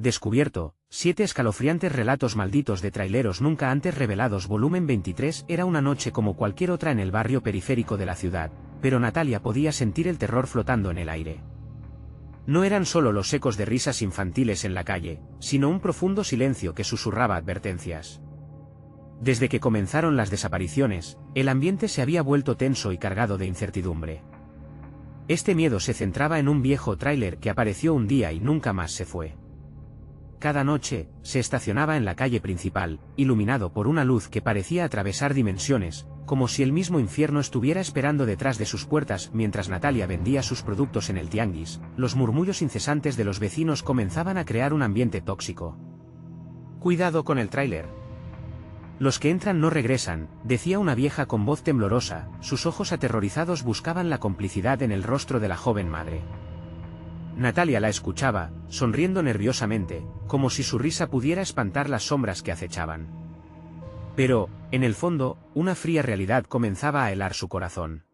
Descubierto, 7 escalofriantes relatos malditos de traileros nunca antes revelados. Volumen 23. Era una noche como cualquier otra en el barrio periférico de la ciudad, pero Natalia podía sentir el terror flotando en el aire. No eran solo los ecos de risas infantiles en la calle, sino un profundo silencio que susurraba advertencias. Desde que comenzaron las desapariciones, el ambiente se había vuelto tenso y cargado de incertidumbre. Este miedo se centraba en un viejo tráiler que apareció un día y nunca más se fue. Cada noche, se estacionaba en la calle principal, iluminado por una luz que parecía atravesar dimensiones, como si el mismo infierno estuviera esperando detrás de sus puertas. Mientras Natalia vendía sus productos en el tianguis, los murmullos incesantes de los vecinos comenzaban a crear un ambiente tóxico. «Cuidado con el tráiler. Los que entran no regresan», decía una vieja con voz temblorosa. Sus ojos aterrorizados buscaban la complicidad en el rostro de la joven madre. Natalia la escuchaba, sonriendo nerviosamente, como si su risa pudiera espantar las sombras que acechaban. Pero, en el fondo, una fría realidad comenzaba a helar su corazón.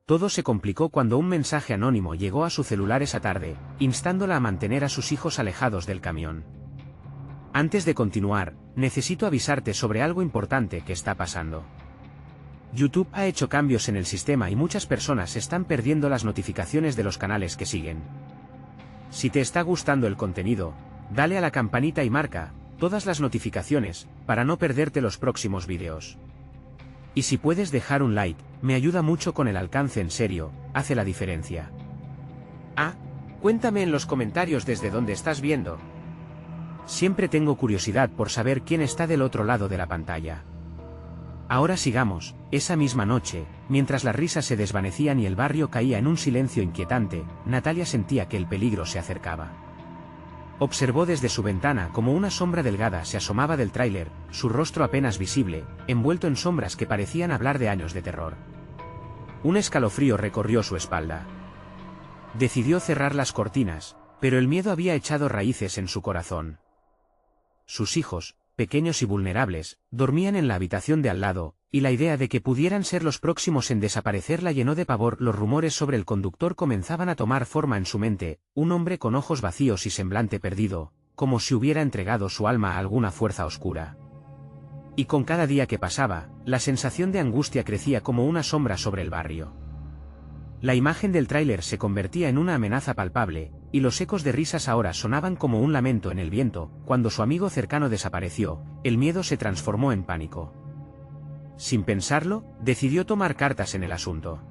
Todo se complicó cuando un mensaje anónimo llegó a su celular esa tarde, instándola a mantener a sus hijos alejados del camión. «Antes de continuar, necesito avisarte sobre algo importante que está pasando. YouTube ha hecho cambios en el sistema y muchas personas están perdiendo las notificaciones de los canales que siguen. Si te está gustando el contenido, dale a la campanita y marca todas las notificaciones para no perderte los próximos vídeos. Y si puedes dejar un like, me ayuda mucho con el alcance. En serio, hace la diferencia. Cuéntame en los comentarios desde dónde estás viendo. Siempre tengo curiosidad por saber quién está del otro lado de la pantalla». Ahora sigamos. Esa misma noche, mientras las risas se desvanecían y el barrio caía en un silencio inquietante, Natalia sentía que el peligro se acercaba. Observó desde su ventana como una sombra delgada se asomaba del tráiler, su rostro apenas visible, envuelto en sombras que parecían hablar de años de terror. Un escalofrío recorrió su espalda. Decidió cerrar las cortinas, pero el miedo había echado raíces en su corazón. Sus hijos, pequeños y vulnerables, dormían en la habitación de al lado, y la idea de que pudieran ser los próximos en desaparecer la llenó de pavor. Los rumores sobre el conductor comenzaban a tomar forma en su mente, un hombre con ojos vacíos y semblante perdido, como si hubiera entregado su alma a alguna fuerza oscura. Y con cada día que pasaba, la sensación de angustia crecía como una sombra sobre el barrio. La imagen del tráiler se convertía en una amenaza palpable, y los ecos de risas ahora sonaban como un lamento en el viento. Cuando su amigo cercano desapareció, el miedo se transformó en pánico. Sin pensarlo, decidió tomar cartas en el asunto.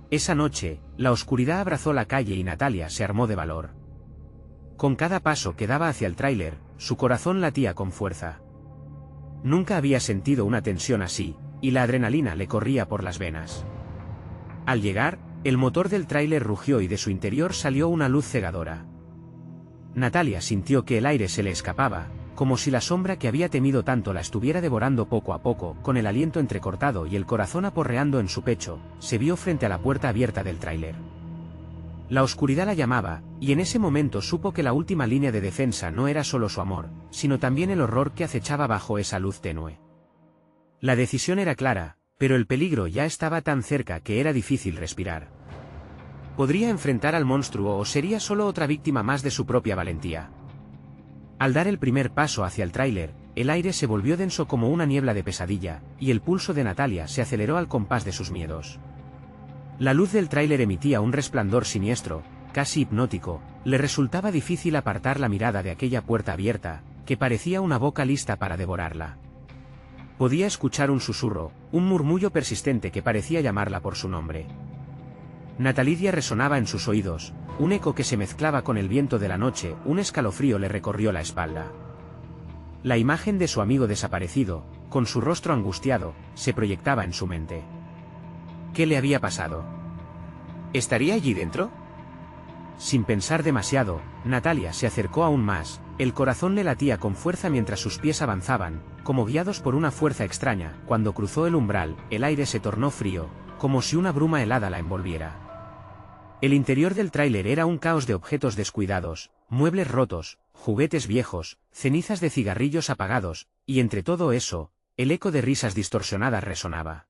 Esa noche, la oscuridad abrazó la calle y Natalia se armó de valor. Con cada paso que daba hacia el tráiler, su corazón latía con fuerza. Nunca había sentido una tensión así, y la adrenalina le corría por las venas. Al llegar, el motor del tráiler rugió y de su interior salió una luz cegadora. Natalia sintió que el aire se le escapaba, como si la sombra que había temido tanto la estuviera devorando poco a poco. Con el aliento entrecortado y el corazón aporreando en su pecho, se vio frente a la puerta abierta del tráiler. La oscuridad la llamaba, y en ese momento supo que la última línea de defensa no era solo su amor, sino también el horror que acechaba bajo esa luz tenue. La decisión era clara, pero el peligro ya estaba tan cerca que era difícil respirar. ¿Podría enfrentar al monstruo o sería solo otra víctima más de su propia valentía? Al dar el primer paso hacia el tráiler, el aire se volvió denso como una niebla de pesadilla, y el pulso de Natalia se aceleró al compás de sus miedos. La luz del tráiler emitía un resplandor siniestro, casi hipnótico. Le resultaba difícil apartar la mirada de aquella puerta abierta, que parecía una boca lista para devorarla. Podía escuchar un susurro, un murmullo persistente que parecía llamarla por su nombre. Natalia resonaba en sus oídos, un eco que se mezclaba con el viento de la noche. Un escalofrío le recorrió la espalda. La imagen de su amigo desaparecido, con su rostro angustiado, se proyectaba en su mente. ¿Qué le había pasado? ¿Estaría allí dentro? Sin pensar demasiado, Natalia se acercó aún más. El corazón le latía con fuerza mientras sus pies avanzaban, como guiados por una fuerza extraña. Cuando cruzó el umbral, el aire se tornó frío, como si una bruma helada la envolviera. El interior del tráiler era un caos de objetos descuidados, muebles rotos, juguetes viejos, cenizas de cigarrillos apagados, y entre todo eso, el eco de risas distorsionadas resonaba.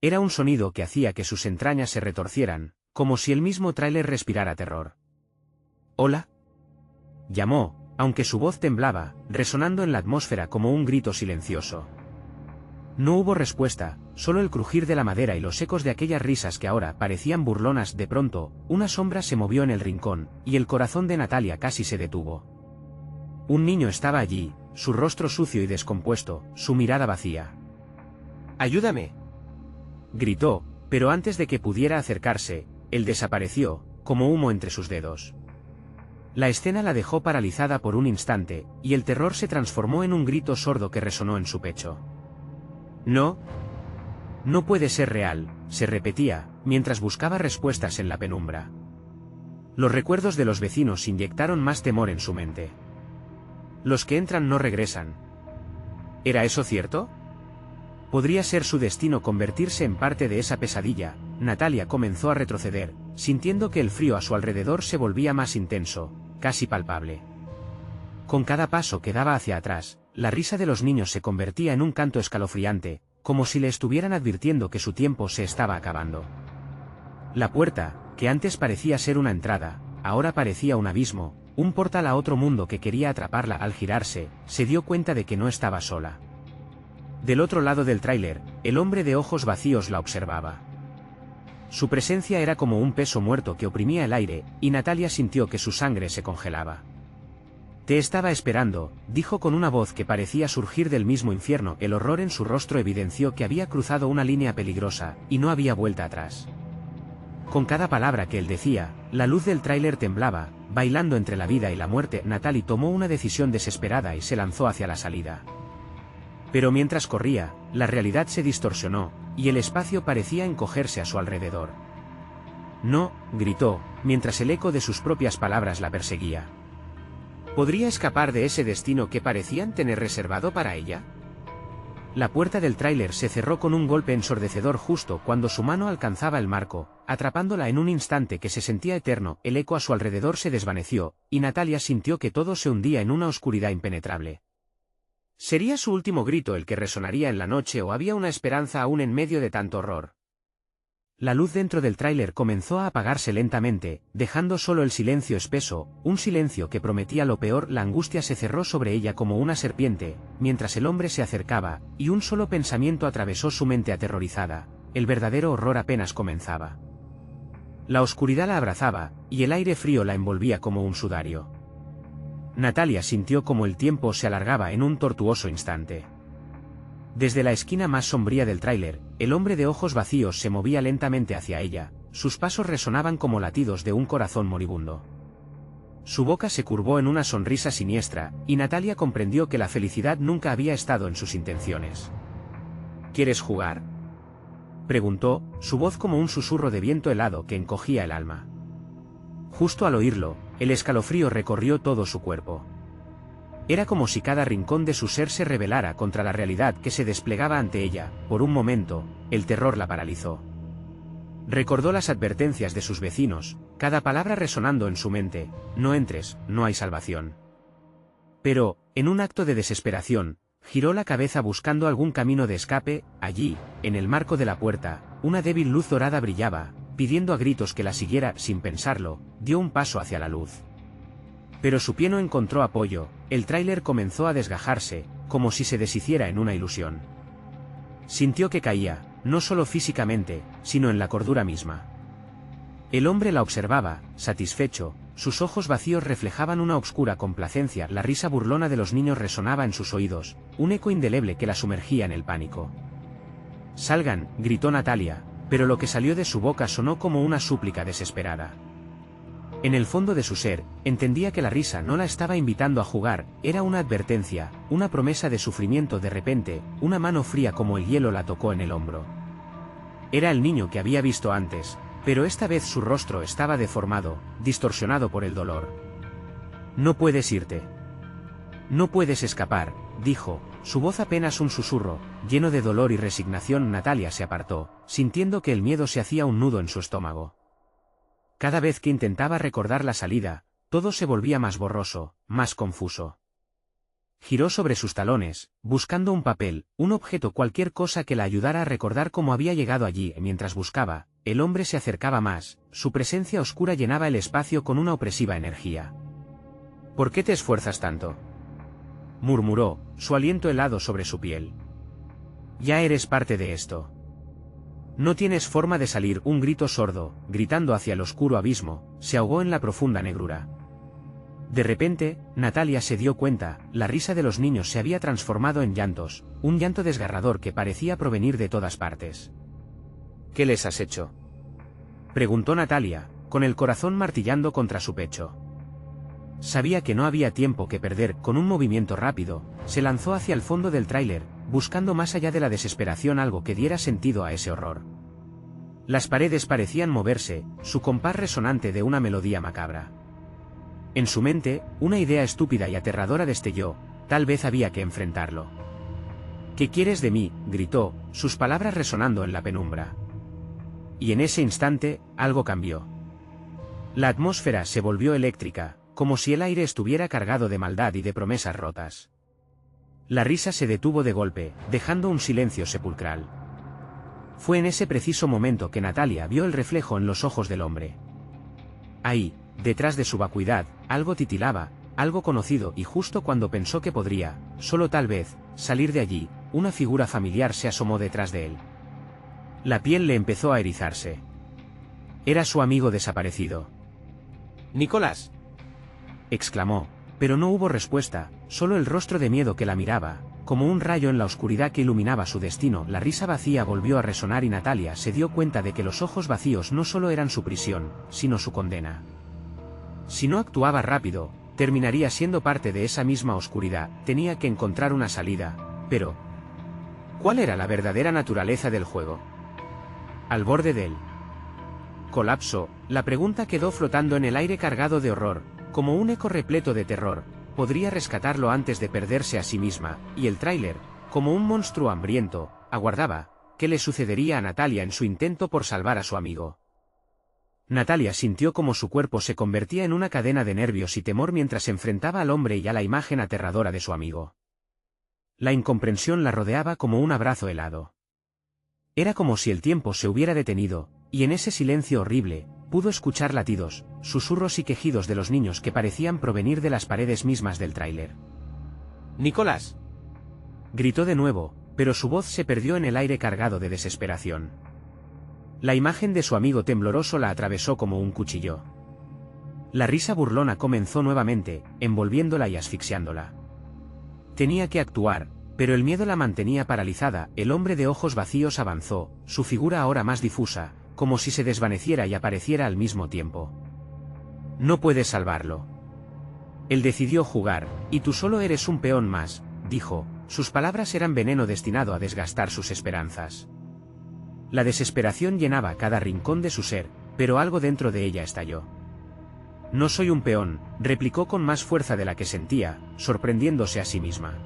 Era un sonido que hacía que sus entrañas se retorcieran, como si el mismo tráiler respirara terror. «Hola». llamó, aunque su voz temblaba, resonando en la atmósfera como un grito silencioso. No hubo respuesta, solo el crujir de la madera y los ecos de aquellas risas que ahora parecían burlonas. De pronto, una sombra se movió en el rincón, y el corazón de Natalia casi se detuvo. Un niño estaba allí, su rostro sucio y descompuesto, su mirada vacía. ¡Ayúdame!, gritó, pero antes de que pudiera acercarse, él desapareció, como humo entre sus dedos. La escena la dejó paralizada por un instante, y el terror se transformó en un grito sordo que resonó en su pecho. «No. No puede ser real», se repetía, mientras buscaba respuestas en la penumbra. Los recuerdos de los vecinos inyectaron más temor en su mente. Los que entran no regresan. ¿Era eso cierto? ¿Podría ser su destino convertirse en parte de esa pesadilla? Natalia comenzó a retroceder, sintiendo que el frío a su alrededor se volvía más intenso, casi palpable. Con cada paso que daba hacia atrás, la risa de los niños se convertía en un canto escalofriante, como si le estuvieran advirtiendo que su tiempo se estaba acabando. La puerta, que antes parecía ser una entrada, ahora parecía un abismo, un portal a otro mundo que quería atraparla. Al girarse, se dio cuenta de que no estaba sola. Del otro lado del tráiler, el hombre de ojos vacíos la observaba. Su presencia era como un peso muerto que oprimía el aire, y Natalia sintió que su sangre se congelaba. «Te estaba esperando», dijo con una voz que parecía surgir del mismo infierno. El horror en su rostro evidenció que había cruzado una línea peligrosa, y no había vuelta atrás. Con cada palabra que él decía, la luz del tráiler temblaba, bailando entre la vida y la muerte. Natalie tomó una decisión desesperada y se lanzó hacia la salida. Pero mientras corría, la realidad se distorsionó, y el espacio parecía encogerse a su alrededor. «No», gritó, mientras el eco de sus propias palabras la perseguía. ¿Podría escapar de ese destino que parecían tener reservado para ella? La puerta del tráiler se cerró con un golpe ensordecedor justo cuando su mano alcanzaba el marco, atrapándola en un instante que se sentía eterno. El eco a su alrededor se desvaneció, y Natalia sintió que todo se hundía en una oscuridad impenetrable. ¿Sería su último grito el que resonaría en la noche o había una esperanza aún en medio de tanto horror? La luz dentro del tráiler comenzó a apagarse lentamente, dejando solo el silencio espeso, un silencio que prometía lo peor. La angustia se cerró sobre ella como una serpiente, mientras el hombre se acercaba, y un solo pensamiento atravesó su mente aterrorizada: el verdadero horror apenas comenzaba. La oscuridad la abrazaba, y el aire frío la envolvía como un sudario. Natalia sintió como el tiempo se alargaba en un tortuoso instante. Desde la esquina más sombría del tráiler, el hombre de ojos vacíos se movía lentamente hacia ella, sus pasos resonaban como latidos de un corazón moribundo. Su boca se curvó en una sonrisa siniestra, y Natalia comprendió que la felicidad nunca había estado en sus intenciones. ¿Quieres jugar?, preguntó, su voz como un susurro de viento helado que encogía el alma. Justo al oírlo, el escalofrío recorrió todo su cuerpo. Era como si cada rincón de su ser se rebelara contra la realidad que se desplegaba ante ella. Por un momento, el terror la paralizó. Recordó las advertencias de sus vecinos, cada palabra resonando en su mente: no entres, no hay salvación. Pero, en un acto de desesperación, giró la cabeza buscando algún camino de escape. Allí, en el marco de la puerta, una débil luz dorada brillaba, pidiendo a gritos que la siguiera. Sin pensarlo, dio un paso hacia la luz. Pero su pie no encontró apoyo, el tráiler comenzó a desgajarse, como si se deshiciera en una ilusión. Sintió que caía, no solo físicamente, sino en la cordura misma. El hombre la observaba, satisfecho, sus ojos vacíos reflejaban una obscura complacencia. La risa burlona de los niños resonaba en sus oídos, un eco indeleble que la sumergía en el pánico. «Salgan», gritó Natalia, pero lo que salió de su boca sonó como una súplica desesperada. En el fondo de su ser, entendía que la risa no la estaba invitando a jugar, era una advertencia, una promesa de sufrimiento. De repente, una mano fría como el hielo la tocó en el hombro. Era el niño que había visto antes, pero esta vez su rostro estaba deformado, distorsionado por el dolor. «No puedes irte. No puedes escapar», dijo, su voz apenas un susurro, lleno de dolor y resignación. Natalia se apartó, sintiendo que el miedo se hacía un nudo en su estómago. Cada vez que intentaba recordar la salida, todo se volvía más borroso, más confuso. Giró sobre sus talones, buscando un papel, un objeto, cualquier cosa que la ayudara a recordar cómo había llegado allí. Mientras buscaba, el hombre se acercaba más, su presencia oscura llenaba el espacio con una opresiva energía. ¿Por qué te esfuerzas tanto?, murmuró, su aliento helado sobre su piel. Ya eres parte de esto. No tienes forma de salir. Un grito sordo, gritando hacia el oscuro abismo, se ahogó en la profunda negrura. De repente, Natalia se dio cuenta, la risa de los niños se había transformado en llantos, un llanto desgarrador que parecía provenir de todas partes. ¿Qué les has hecho?, preguntó Natalia, con el corazón martillando contra su pecho. Sabía que no había tiempo que perder. Con un movimiento rápido, se lanzó hacia el fondo del tráiler, buscando más allá de la desesperación algo que diera sentido a ese horror. Las paredes parecían moverse, su compás resonante de una melodía macabra. En su mente, una idea estúpida y aterradora destelló, tal vez había que enfrentarlo. ¿Qué quieres de mí?, gritó, sus palabras resonando en la penumbra. Y en ese instante, algo cambió. La atmósfera se volvió eléctrica, como si el aire estuviera cargado de maldad y de promesas rotas. La risa se detuvo de golpe, dejando un silencio sepulcral. Fue en ese preciso momento que Natalia vio el reflejo en los ojos del hombre. Ahí, detrás de su vacuidad, algo titilaba, algo conocido, y justo cuando pensó que podría, solo tal vez, salir de allí, una figura familiar se asomó detrás de él. La piel le empezó a erizarse. Era su amigo desaparecido. Nicolás, exclamó, pero no hubo respuesta, solo el rostro de miedo que la miraba, como un rayo en la oscuridad que iluminaba su destino. La risa vacía volvió a resonar y Natalia se dio cuenta de que los ojos vacíos no solo eran su prisión, sino su condena. Si no actuaba rápido, terminaría siendo parte de esa misma oscuridad. Tenía que encontrar una salida, pero ¿cuál era la verdadera naturaleza del juego? Al borde del colapso, la pregunta quedó flotando en el aire cargado de horror, como un eco repleto de terror. Podría rescatarlo antes de perderse a sí misma, y el tráiler, como un monstruo hambriento, aguardaba. ¿Qué le sucedería a Natalia en su intento por salvar a su amigo? Natalia sintió como su cuerpo se convertía en una cadena de nervios y temor mientras se enfrentaba al hombre y a la imagen aterradora de su amigo. La incomprensión la rodeaba como un abrazo helado. Era como si el tiempo se hubiera detenido, y en ese silencio horrible, pudo escuchar latidos, susurros y quejidos de los niños que parecían provenir de las paredes mismas del tráiler. Nicolás, gritó de nuevo, pero su voz se perdió en el aire cargado de desesperación. La imagen de su amigo tembloroso la atravesó como un cuchillo. La risa burlona comenzó nuevamente, envolviéndola y asfixiándola. Tenía que actuar, pero el miedo la mantenía paralizada. El hombre de ojos vacíos avanzó, su figura ahora más difusa, como si se desvaneciera y apareciera al mismo tiempo. No puedes salvarlo. Él decidió jugar, y tú solo eres un peón más, dijo. Sus palabras eran veneno destinado a desgastar sus esperanzas. La desesperación llenaba cada rincón de su ser, pero algo dentro de ella estalló. No soy un peón, replicó con más fuerza de la que sentía, sorprendiéndose a sí misma.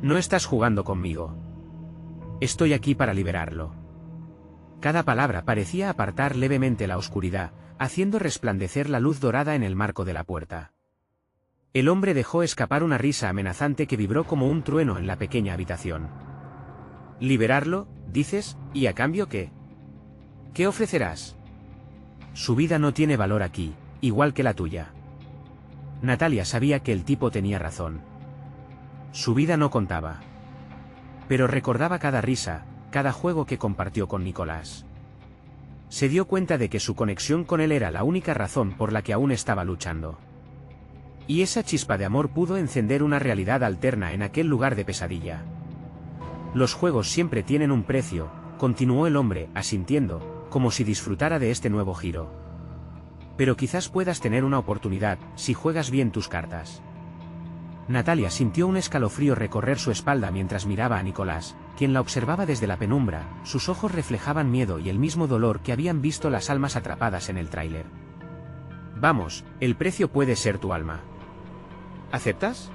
No estás jugando conmigo. Estoy aquí para liberarlo. Cada palabra parecía apartar levemente la oscuridad, haciendo resplandecer la luz dorada en el marco de la puerta. El hombre dejó escapar una risa amenazante que vibró como un trueno en la pequeña habitación. ¿Liberarlo, dices? ¿Y a cambio qué? ¿Qué ofrecerás? Su vida no tiene valor aquí, igual que la tuya. Natalia sabía que el tipo tenía razón. Su vida no contaba. Pero recordaba cada risa, cada juego que compartió con Nicolás. Se dio cuenta de que su conexión con él era la única razón por la que aún estaba luchando. Y esa chispa de amor pudo encender una realidad alterna en aquel lugar de pesadilla. Los juegos siempre tienen un precio, continuó el hombre, asintiendo, como si disfrutara de este nuevo giro. Pero quizás puedas tener una oportunidad, si juegas bien tus cartas. Natalia sintió un escalofrío recorrer su espalda mientras miraba a Nicolás, quien la observaba desde la penumbra. Sus ojos reflejaban miedo y el mismo dolor que habían visto las almas atrapadas en el tráiler. Vamos, el precio puede ser tu alma. ¿Aceptas?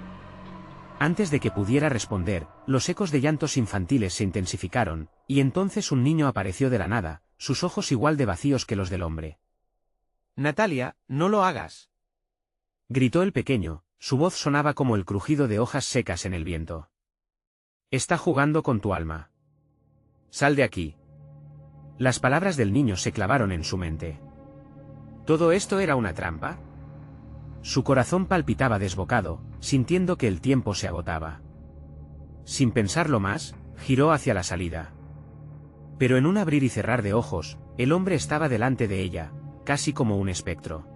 Antes de que pudiera responder, los ecos de llantos infantiles se intensificaron, y entonces un niño apareció de la nada, sus ojos igual de vacíos que los del hombre. Natalia, no lo hagas, gritó el pequeño. Su voz sonaba como el crujido de hojas secas en el viento. Está jugando con tu alma. Sal de aquí. Las palabras del niño se clavaron en su mente. ¿Todo esto era una trampa? Su corazón palpitaba desbocado, sintiendo que el tiempo se agotaba. Sin pensarlo más, giró hacia la salida. Pero en un abrir y cerrar de ojos, el hombre estaba delante de ella, casi como un espectro.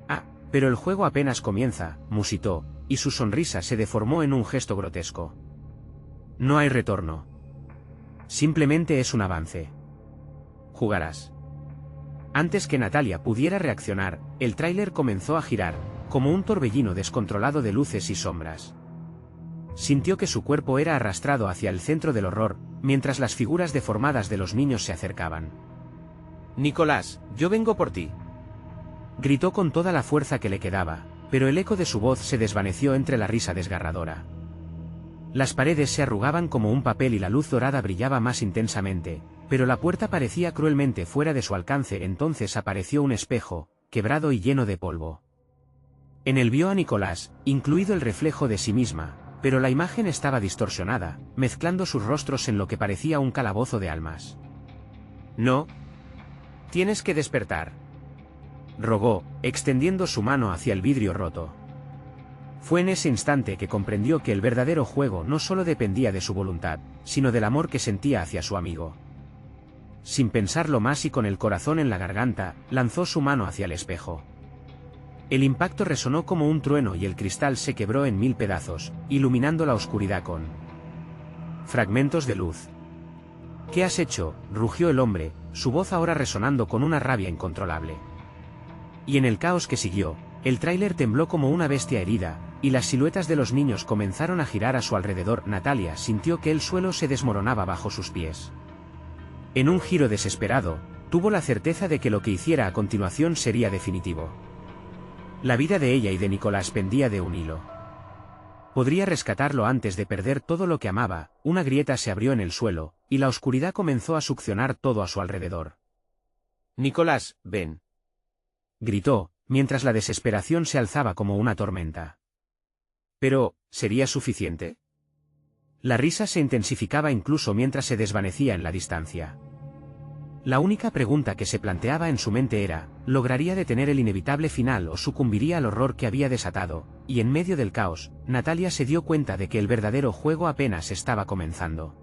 Ah, pero el juego apenas comienza, musitó, y su sonrisa se deformó en un gesto grotesco. No hay retorno. Simplemente es un avance. Jugarás. Antes que Natalia pudiera reaccionar, el tráiler comenzó a girar, como un torbellino descontrolado de luces y sombras. Sintió que su cuerpo era arrastrado hacia el centro del horror, mientras las figuras deformadas de los niños se acercaban. Nicolás, yo vengo por ti. Gritó con toda la fuerza que le quedaba, pero el eco de su voz se desvaneció entre la risa desgarradora. Las paredes se arrugaban como un papel y la luz dorada brillaba más intensamente, pero la puerta parecía cruelmente fuera de su alcance. Entonces apareció un espejo, quebrado y lleno de polvo. En él vio a Nicolás, incluido el reflejo de sí misma, pero la imagen estaba distorsionada, mezclando sus rostros en lo que parecía un calabozo de almas. No. Tienes que despertar. Rogó, extendiendo su mano hacia el vidrio roto. Fue en ese instante que comprendió que el verdadero juego no solo dependía de su voluntad, sino del amor que sentía hacia su amigo. Sin pensarlo más y con el corazón en la garganta, lanzó su mano hacia el espejo. El impacto resonó como un trueno y el cristal se quebró en 1000 pedazos, iluminando la oscuridad con fragmentos de luz. ¿Qué has hecho?, rugió el hombre, su voz ahora resonando con una rabia incontrolable. Y en el caos que siguió, el tráiler tembló como una bestia herida, y las siluetas de los niños comenzaron a girar a su alrededor. Natalia sintió que el suelo se desmoronaba bajo sus pies. En un giro desesperado, tuvo la certeza de que lo que hiciera a continuación sería definitivo. La vida de ella y de Nicolás pendía de un hilo. Podría rescatarlo antes de perder todo lo que amaba. Una grieta se abrió en el suelo, y la oscuridad comenzó a succionar todo a su alrededor. Nicolás, ven. Gritó, mientras la desesperación se alzaba como una tormenta. Pero, ¿sería suficiente? La risa se intensificaba incluso mientras se desvanecía en la distancia. La única pregunta que se planteaba en su mente era, ¿lograría detener el inevitable final o sucumbiría al horror que había desatado? Y en medio del caos, Natalia se dio cuenta de que el verdadero juego apenas estaba comenzando.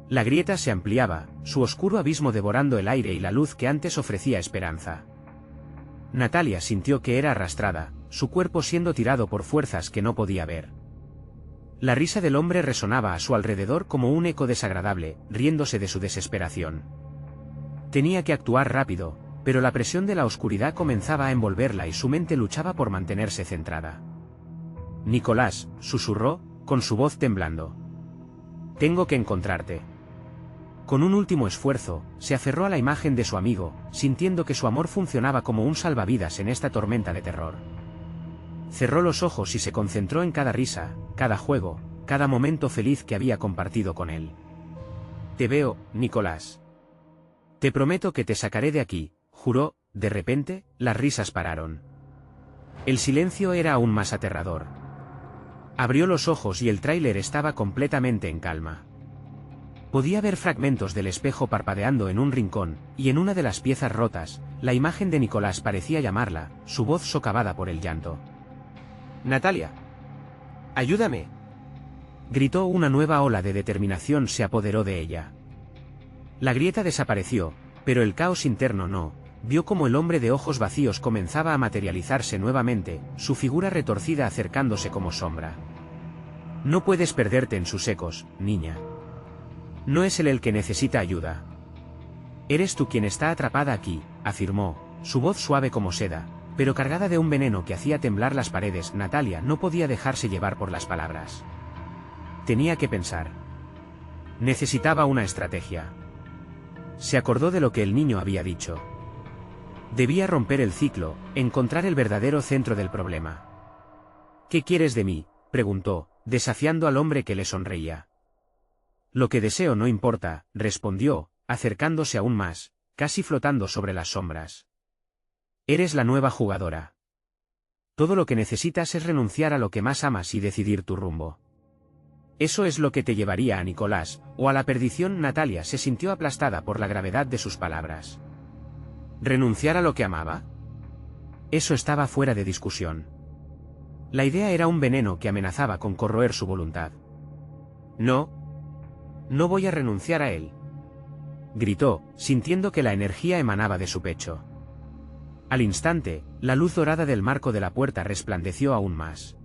La grieta se ampliaba, su oscuro abismo devorando el aire y la luz que antes ofrecía esperanza. Natalia sintió que era arrastrada, su cuerpo siendo tirado por fuerzas que no podía ver. La risa del hombre resonaba a su alrededor como un eco desagradable, riéndose de su desesperación. Tenía que actuar rápido, pero la presión de la oscuridad comenzaba a envolverla y su mente luchaba por mantenerse centrada. Nicolás, susurró, con su voz temblando. Tengo que encontrarte. Con un último esfuerzo, se aferró a la imagen de su amigo, sintiendo que su amor funcionaba como un salvavidas en esta tormenta de terror. Cerró los ojos y se concentró en cada risa, cada juego, cada momento feliz que había compartido con él. Te veo, Nicolás. Te prometo que te sacaré de aquí, juró. De repente, las risas pararon. El silencio era aún más aterrador. Abrió los ojos y el tráiler estaba completamente en calma. Podía ver fragmentos del espejo parpadeando en un rincón, y en una de las piezas rotas, la imagen de Nicolás parecía llamarla, su voz socavada por el llanto. Natalia. Ayúdame. Gritó. Una nueva ola de determinación se apoderó de ella. La grieta desapareció, pero el caos interno no. Vio como el hombre de ojos vacíos comenzaba a materializarse nuevamente, su figura retorcida acercándose como sombra. No puedes perderte en sus ecos, niña. No es él el que necesita ayuda. Eres tú quien está atrapada aquí, afirmó, su voz suave como seda, pero cargada de un veneno que hacía temblar las paredes. Natalia no podía dejarse llevar por las palabras. Tenía que pensar. Necesitaba una estrategia. Se acordó de lo que el niño había dicho. Debía romper el ciclo, encontrar el verdadero centro del problema. ¿Qué quieres de mí?, preguntó, desafiando al hombre que le sonreía. Lo que deseo no importa, respondió, acercándose aún más, casi flotando sobre las sombras. Eres la nueva jugadora. Todo lo que necesitas es renunciar a lo que más amas y decidir tu rumbo. Eso es lo que te llevaría a Nicolás, o a la perdición. Natalia se sintió aplastada por la gravedad de sus palabras. ¿Renunciar a lo que amaba? Eso estaba fuera de discusión. La idea era un veneno que amenazaba con corroer su voluntad. No. No voy a renunciar a él. Gritó, sintiendo que la energía emanaba de su pecho. Al instante, la luz dorada del marco de la puerta resplandeció aún más.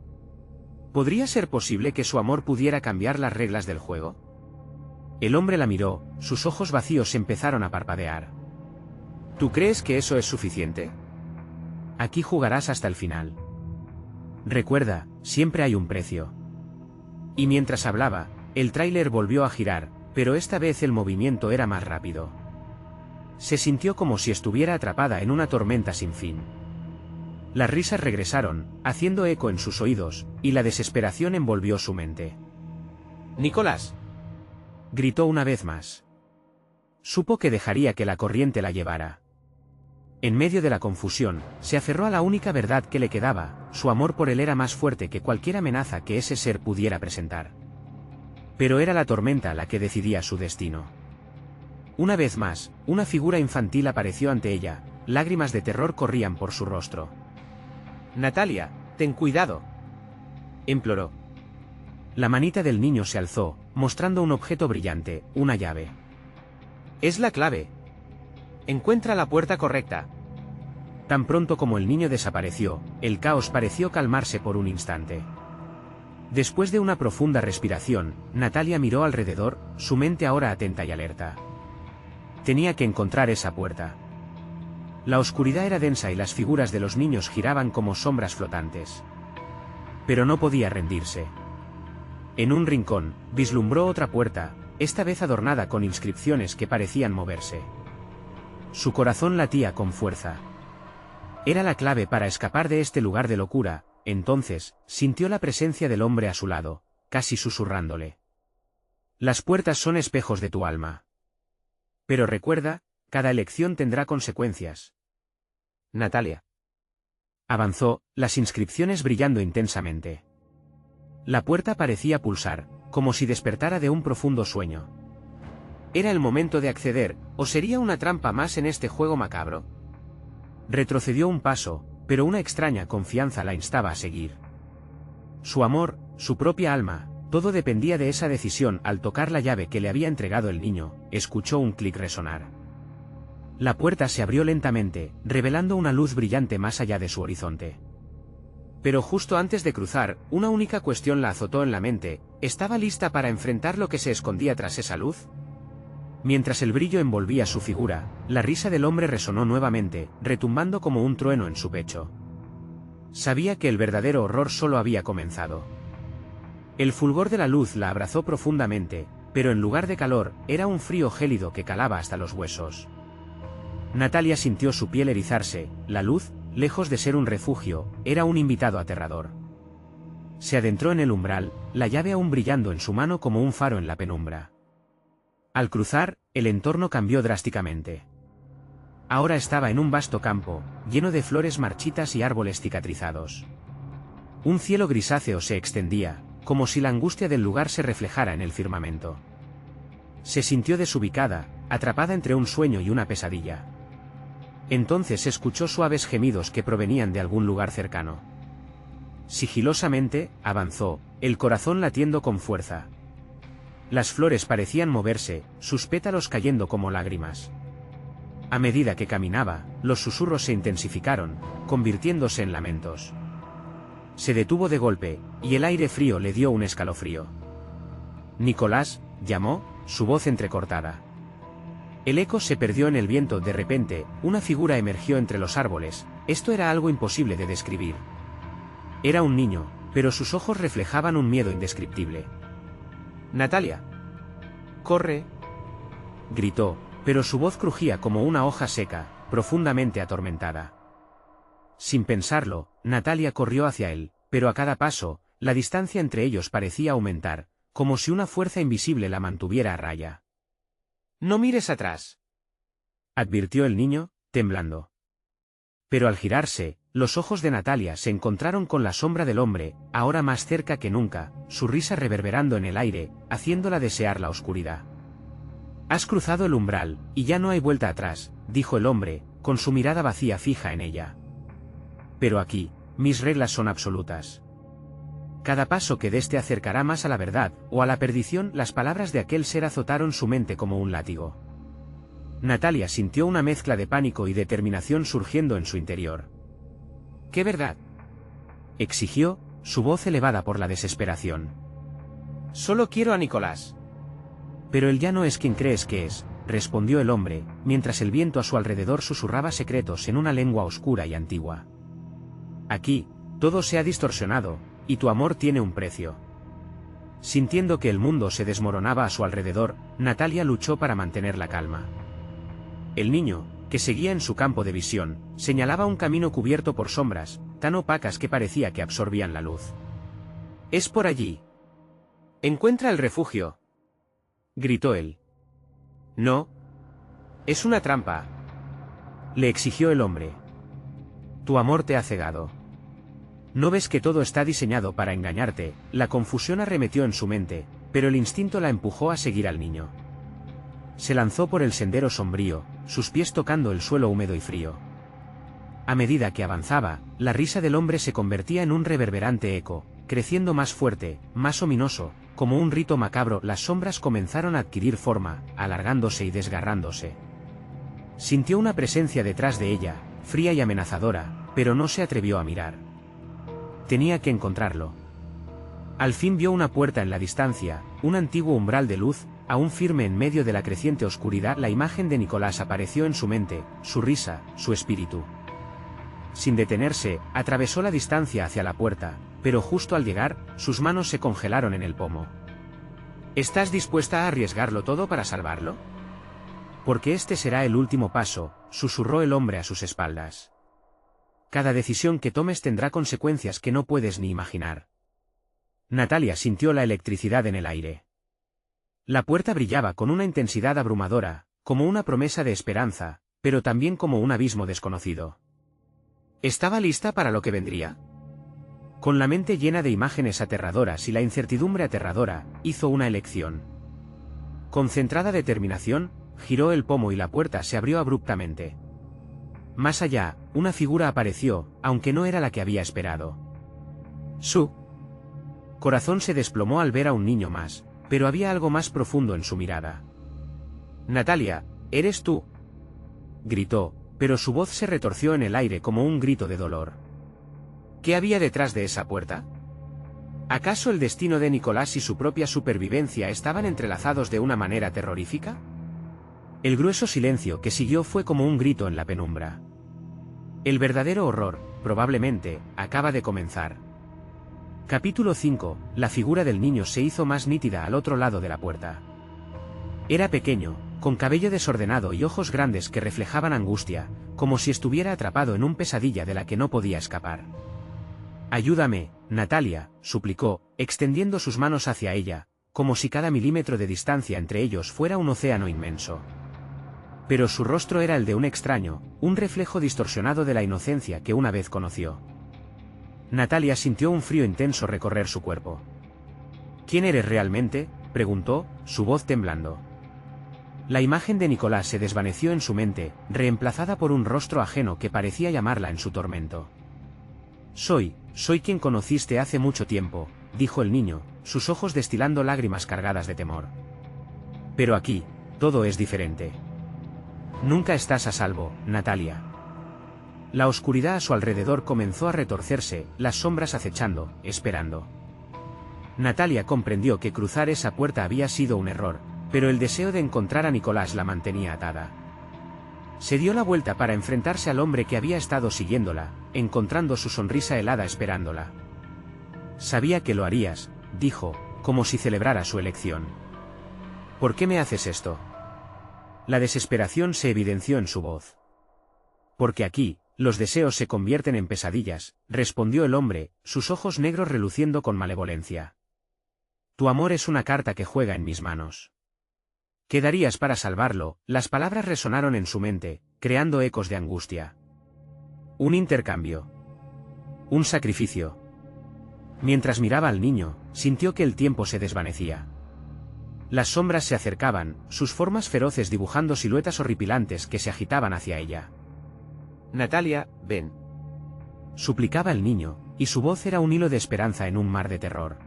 ¿Podría ser posible que su amor pudiera cambiar las reglas del juego? El hombre la miró, sus ojos vacíos empezaron a parpadear. ¿Tú crees que eso es suficiente? Aquí jugarás hasta el final. Recuerda, siempre hay un precio. Y mientras hablaba, el tráiler volvió a girar, pero esta vez el movimiento era más rápido. Se sintió como si estuviera atrapada en una tormenta sin fin. Las risas regresaron, haciendo eco en sus oídos, y la desesperación envolvió su mente. ¡Nicolás!, gritó una vez más. Supo que dejaría que la corriente la llevara. En medio de la confusión, se aferró a la única verdad que le quedaba: su amor por él era más fuerte que cualquier amenaza que ese ser pudiera presentar. Pero era la tormenta la que decidía su destino. Una vez más, una figura infantil apareció ante ella, lágrimas de terror corrían por su rostro. Natalia, ten cuidado, imploró. La manita del niño se alzó, mostrando un objeto brillante, una llave. Es la clave. Encuentra la puerta correcta. Tan pronto como el niño desapareció, el caos pareció calmarse por un instante. Después de una profunda respiración, Natalia miró alrededor, su mente ahora atenta y alerta. Tenía que encontrar esa puerta. La oscuridad era densa y las figuras de los niños giraban como sombras flotantes. Pero no podía rendirse. En un rincón, vislumbró otra puerta, esta vez adornada con inscripciones que parecían moverse. Su corazón latía con fuerza. Era la clave para escapar de este lugar de locura. Entonces, sintió la presencia del hombre a su lado, casi susurrándole. Las puertas son espejos de tu alma. Pero recuerda, cada elección tendrá consecuencias. Natalia. Avanzó, las inscripciones brillando intensamente. La puerta parecía pulsar, como si despertara de un profundo sueño. ¿Era el momento de acceder, o sería una trampa más en este juego macabro? Retrocedió un paso, pero una extraña confianza la instaba a seguir. Su amor, su propia alma, todo dependía de esa decisión. Al tocar la llave que le había entregado el niño, escuchó un clic resonar. La puerta se abrió lentamente, revelando una luz brillante más allá de su horizonte. Pero justo antes de cruzar, una única cuestión la azotó en la mente: ¿estaba lista para enfrentar lo que se escondía tras esa luz? Mientras el brillo envolvía su figura, la risa del hombre resonó nuevamente, retumbando como un trueno en su pecho. Sabía que el verdadero horror solo había comenzado. El fulgor de la luz la abrazó profundamente, pero en lugar de calor, era un frío gélido que calaba hasta los huesos. Natalia sintió su piel erizarse. La luz, lejos de ser un refugio, era un invitado aterrador. Se adentró en el umbral, la llave aún brillando en su mano como un faro en la penumbra. Al cruzar, el entorno cambió drásticamente. Ahora estaba en un vasto campo, lleno de flores marchitas y árboles cicatrizados. Un cielo grisáceo se extendía, como si la angustia del lugar se reflejara en el firmamento. Se sintió desubicada, atrapada entre un sueño y una pesadilla. Entonces escuchó suaves gemidos que provenían de algún lugar cercano. Sigilosamente, avanzó, el corazón latiendo con fuerza. Las flores parecían moverse, sus pétalos cayendo como lágrimas. A medida que caminaba, los susurros se intensificaron, convirtiéndose en lamentos. Se detuvo de golpe, y el aire frío le dio un escalofrío. «Nicolás», llamó, su voz entrecortada. El eco se perdió en el viento. De repente, una figura emergió entre los árboles. Esto era algo imposible de describir. Era un niño, pero sus ojos reflejaban un miedo indescriptible. «Natalia. Corre», gritó, pero su voz crujía como una hoja seca, profundamente atormentada. Sin pensarlo, Natalia corrió hacia él, pero a cada paso, la distancia entre ellos parecía aumentar, como si una fuerza invisible la mantuviera a raya. «No mires atrás», advirtió el niño, temblando. Pero al girarse, los ojos de Natalia se encontraron con la sombra del hombre, ahora más cerca que nunca, su risa reverberando en el aire, haciéndola desear la oscuridad. «Has cruzado el umbral, y ya no hay vuelta atrás», dijo el hombre, con su mirada vacía fija en ella. Pero aquí, mis reglas son absolutas. Cada paso que des te acercará más a la verdad, o a la perdición. Las palabras de aquel ser azotaron su mente como un látigo. Natalia sintió una mezcla de pánico y determinación surgiendo en su interior. ¿Qué verdad?, exigió, su voz elevada por la desesperación. Solo quiero a Nicolás. Pero él ya no es quien crees que es, respondió el hombre, mientras el viento a su alrededor susurraba secretos en una lengua oscura y antigua. Aquí, todo se ha distorsionado, y tu amor tiene un precio. Sintiendo que el mundo se desmoronaba a su alrededor, Natalia luchó para mantener la calma. El niño, que seguía en su campo de visión, señalaba un camino cubierto por sombras, tan opacas que parecía que absorbían la luz. Es por allí. Encuentra el refugio, gritó él. No. Es una trampa, le exigió el hombre. Tu amor te ha cegado. ¿No ves que todo está diseñado para engañarte? La confusión arremetió en su mente, pero el instinto la empujó a seguir al niño. Se lanzó por el sendero sombrío, sus pies tocando el suelo húmedo y frío. A medida que avanzaba, la risa del hombre se convertía en un reverberante eco, creciendo más fuerte, más ominoso, como un rito macabro. Las sombras comenzaron a adquirir forma, alargándose y desgarrándose. Sintió una presencia detrás de ella, fría y amenazadora, pero no se atrevió a mirar. Tenía que encontrarlo. Al fin vio una puerta en la distancia, un antiguo umbral de luz, aún firme en medio de la creciente oscuridad. La imagen de Nicolás apareció en su mente, su risa, su espíritu. Sin detenerse, atravesó la distancia hacia la puerta, pero justo al llegar, sus manos se congelaron en el pomo. ¿Estás dispuesta a arriesgarlo todo para salvarlo? Porque este será el último paso, susurró el hombre a sus espaldas. Cada decisión que tomes tendrá consecuencias que no puedes ni imaginar. Natalia sintió la electricidad en el aire. La puerta brillaba con una intensidad abrumadora, como una promesa de esperanza, pero también como un abismo desconocido. ¿Estaba lista para lo que vendría? Con la mente llena de imágenes aterradoras y la incertidumbre aterradora, hizo una elección. Con centrada determinación, giró el pomo y la puerta se abrió abruptamente. Más allá, una figura apareció, aunque no era la que había esperado. Su corazón se desplomó al ver a un niño más, pero había algo más profundo en su mirada. Natalia, ¿eres tú?, gritó, pero su voz se retorció en el aire como un grito de dolor. ¿Qué había detrás de esa puerta? ¿Acaso el destino de Nicolás y su propia supervivencia estaban entrelazados de una manera terrorífica? El grueso silencio que siguió fue como un grito en la penumbra. El verdadero horror, probablemente, acaba de comenzar. Capítulo 5. La figura del niño se hizo más nítida al otro lado de la puerta. Era pequeño, con cabello desordenado y ojos grandes que reflejaban angustia, como si estuviera atrapado en una pesadilla de la que no podía escapar. «Ayúdame, Natalia», suplicó, extendiendo sus manos hacia ella, como si cada milímetro de distancia entre ellos fuera un océano inmenso. Pero su rostro era el de un extraño, un reflejo distorsionado de la inocencia que una vez conoció. Natalia sintió un frío intenso recorrer su cuerpo. «¿Quién eres realmente?», preguntó, su voz temblando. La imagen de Nicolás se desvaneció en su mente, reemplazada por un rostro ajeno que parecía llamarla en su tormento. Soy quien conociste hace mucho tiempo», dijo el niño, sus ojos destilando lágrimas cargadas de temor. «Pero aquí, todo es diferente. Nunca estás a salvo, Natalia». La oscuridad a su alrededor comenzó a retorcerse, las sombras acechando, esperando. Natalia comprendió que cruzar esa puerta había sido un error, pero el deseo de encontrar a Nicolás la mantenía atada. Se dio la vuelta para enfrentarse al hombre que había estado siguiéndola, encontrando su sonrisa helada esperándola. «Sabía que lo harías», dijo, como si celebrara su elección. «¿Por qué me haces esto?». La desesperación se evidenció en su voz. «Porque aquí, los deseos se convierten en pesadillas», respondió el hombre, sus ojos negros reluciendo con malevolencia. «Tu amor es una carta que juega en mis manos. ¿Qué darías para salvarlo?». Las palabras resonaron en su mente, creando ecos de angustia. Un intercambio. Un sacrificio. Mientras miraba al niño, sintió que el tiempo se desvanecía. Las sombras se acercaban, sus formas feroces dibujando siluetas horripilantes que se agitaban hacia ella. «Natalia, ven». suplicaba el niño, y su voz era un hilo de esperanza en un mar de terror.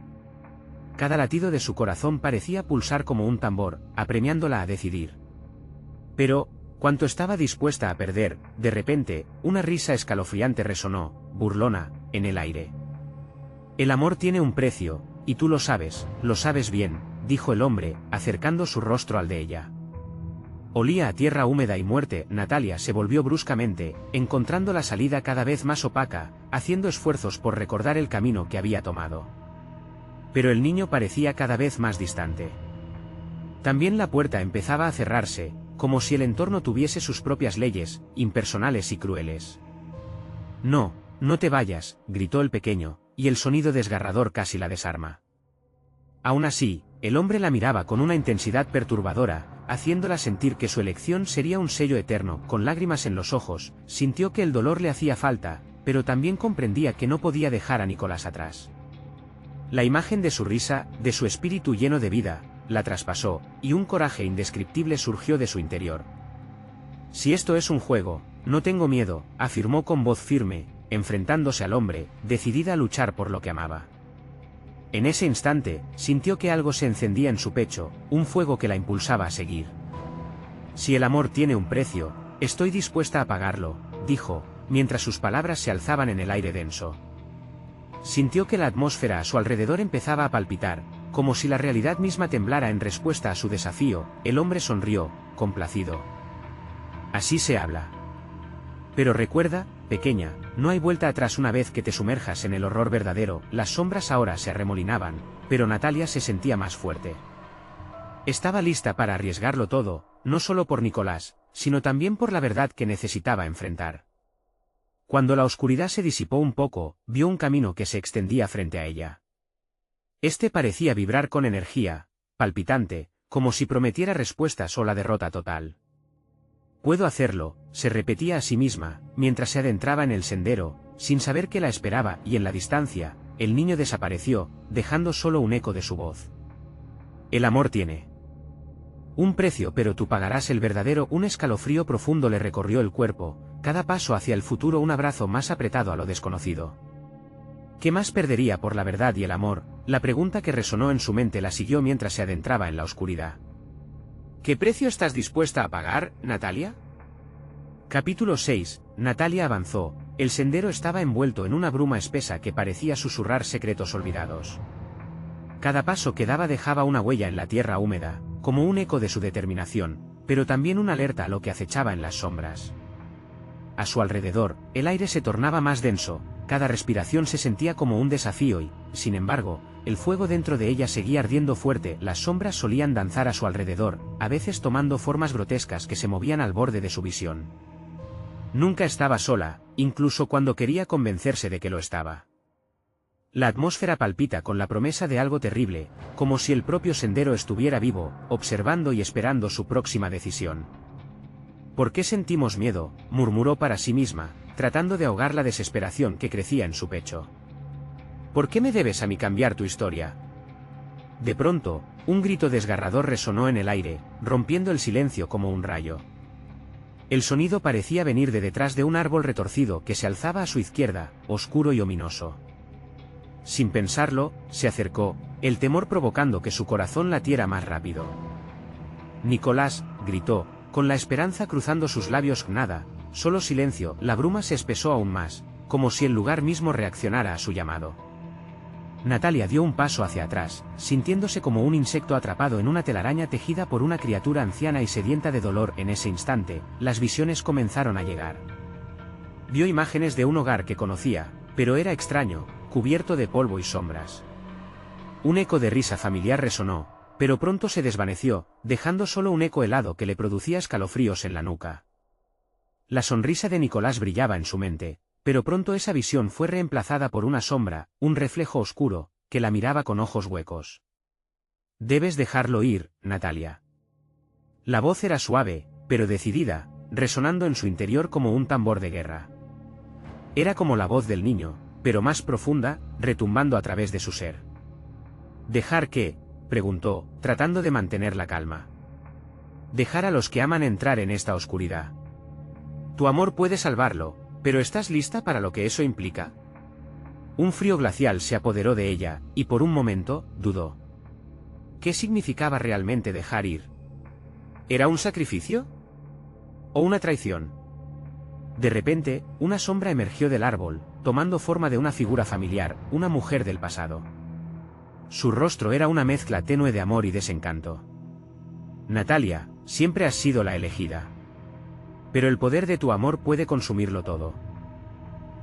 Cada latido de su corazón parecía pulsar como un tambor, apremiándola a decidir. Pero, cuanto estaba dispuesta a perder, de repente, una risa escalofriante resonó, burlona, en el aire. El amor tiene un precio, y tú lo sabes bien, dijo el hombre, acercando su rostro al de ella. Olía a tierra húmeda y muerte. Natalia se volvió bruscamente, encontrando la salida cada vez más opaca, haciendo esfuerzos por recordar el camino que había tomado. Pero el niño parecía cada vez más distante. También la puerta empezaba a cerrarse, como si el entorno tuviese sus propias leyes, impersonales y crueles. No, no te vayas, gritó el pequeño, y el sonido desgarrador casi la desarma. Aún así, el hombre la miraba con una intensidad perturbadora, haciéndola sentir que su elección sería un sello eterno. Con lágrimas en los ojos, sintió que el dolor le hacía falta, pero también comprendía que no podía dejar a Nicolás atrás. La imagen de su risa, de su espíritu lleno de vida, la traspasó, y un coraje indescriptible surgió de su interior. Si esto es un juego, no tengo miedo, afirmó con voz firme, enfrentándose al hombre, decidida a luchar por lo que amaba. En ese instante, sintió que algo se encendía en su pecho, un fuego que la impulsaba a seguir. Si el amor tiene un precio, estoy dispuesta a pagarlo, dijo, mientras sus palabras se alzaban en el aire denso. Sintió que la atmósfera a su alrededor empezaba a palpitar, como si la realidad misma temblara en respuesta a su desafío. El hombre sonrió, complacido. Así se habla. Pero recuerda, pequeña, no hay vuelta atrás una vez que te sumerjas en el horror verdadero. Las sombras ahora se arremolinaban, pero Natalia se sentía más fuerte. Estaba lista para arriesgarlo todo, no solo por Nicolás, sino también por la verdad que necesitaba enfrentar. Cuando la oscuridad se disipó un poco, vio un camino que se extendía frente a ella. Este parecía vibrar con energía, palpitante, como si prometiera respuestas o la derrota total. Puedo hacerlo, se repetía a sí misma, mientras se adentraba en el sendero, sin saber qué la esperaba, y en la distancia, el niño desapareció, dejando solo un eco de su voz. El amor tiene un precio, pero tú pagarás el verdadero. Un escalofrío profundo le recorrió el cuerpo, cada paso hacia el futuro un abrazo más apretado a lo desconocido. ¿Qué más perdería por la verdad y el amor? La pregunta que resonó en su mente la siguió mientras se adentraba en la oscuridad. ¿Qué precio estás dispuesta a pagar, Natalia? Capítulo 6. Natalia avanzó. El sendero estaba envuelto en una bruma espesa que parecía susurrar secretos olvidados. Cada paso que daba dejaba una huella en la tierra húmeda, como un eco de su determinación, pero también una alerta a lo que acechaba en las sombras. A su alrededor, el aire se tornaba más denso, cada respiración se sentía como un desafío y, sin embargo, el fuego dentro de ella seguía ardiendo fuerte. Las sombras solían danzar a su alrededor, a veces tomando formas grotescas que se movían al borde de su visión. Nunca estaba sola, incluso cuando quería convencerse de que lo estaba. La atmósfera palpita con la promesa de algo terrible, como si el propio sendero estuviera vivo, observando y esperando su próxima decisión. ¿Por qué sentimos miedo?, murmuró para sí misma, tratando de ahogar la desesperación que crecía en su pecho. ¿Por qué me debes a mí cambiar tu historia? De pronto, un grito desgarrador resonó en el aire, rompiendo el silencio como un rayo. El sonido parecía venir de detrás de un árbol retorcido que se alzaba a su izquierda, oscuro y ominoso. Sin pensarlo, se acercó, el temor provocando que su corazón latiera más rápido. Nicolás, gritó, con la esperanza cruzando sus labios. Nada, solo silencio. La bruma se espesó aún más, como si el lugar mismo reaccionara a su llamado. Natalia dio un paso hacia atrás, sintiéndose como un insecto atrapado en una telaraña tejida por una criatura anciana y sedienta de dolor. En ese instante, las visiones comenzaron a llegar. Vio imágenes de un hogar que conocía, pero era extraño, cubierto de polvo y sombras. Un eco de risa familiar resonó, pero pronto se desvaneció, dejando solo un eco helado que le producía escalofríos en la nuca. La sonrisa de Nicolás brillaba en su mente, pero pronto esa visión fue reemplazada por una sombra, un reflejo oscuro, que la miraba con ojos huecos. Debes dejarlo ir, Natalia. La voz era suave, pero decidida, resonando en su interior como un tambor de guerra. Era como la voz del niño, pero más profunda, retumbando a través de su ser. ¿Dejar qué?, preguntó, tratando de mantener la calma. Dejar a los que aman entrar en esta oscuridad. Tu amor puede salvarlo, ¿Pero estás lista para lo que eso implica? Un frío glacial se apoderó de ella, y por un momento, dudó. ¿Qué significaba realmente dejar ir? ¿Era un sacrificio? ¿O una traición? De repente, una sombra emergió del árbol, tomando forma de una figura familiar, una mujer del pasado. Su rostro era una mezcla tenue de amor y desencanto. Natalia, siempre has sido la elegida. Pero el poder de tu amor puede consumirlo todo.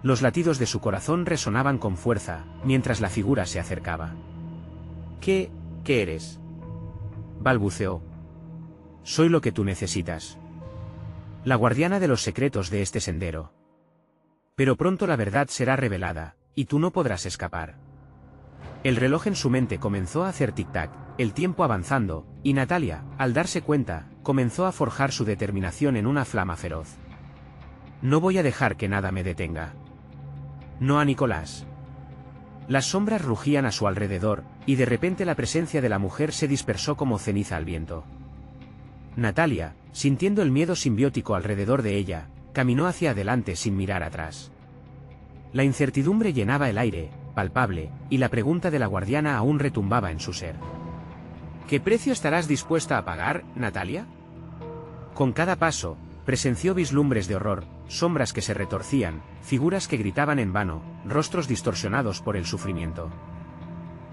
Los latidos de su corazón resonaban con fuerza, mientras la figura se acercaba. ¿Qué eres? Balbuceó. Soy lo que tú necesitas. La guardiana de los secretos de este sendero. Pero pronto la verdad será revelada, y tú no podrás escapar. El reloj en su mente comenzó a hacer tic-tac, el tiempo avanzando, y Natalia, al darse cuenta, comenzó a forjar su determinación en una flama feroz. No voy a dejar que nada me detenga. No a Nicolás. Las sombras rugían a su alrededor, y de repente la presencia de la mujer se dispersó como ceniza al viento. Natalia, sintiendo el miedo simbiótico alrededor de ella, caminó hacia adelante sin mirar atrás. La incertidumbre llenaba el aire, palpable, y la pregunta de la guardiana aún retumbaba en su ser. ¿Qué precio estarás dispuesta a pagar, Natalia? Con cada paso, presenció vislumbres de horror, sombras que se retorcían, figuras que gritaban en vano, rostros distorsionados por el sufrimiento.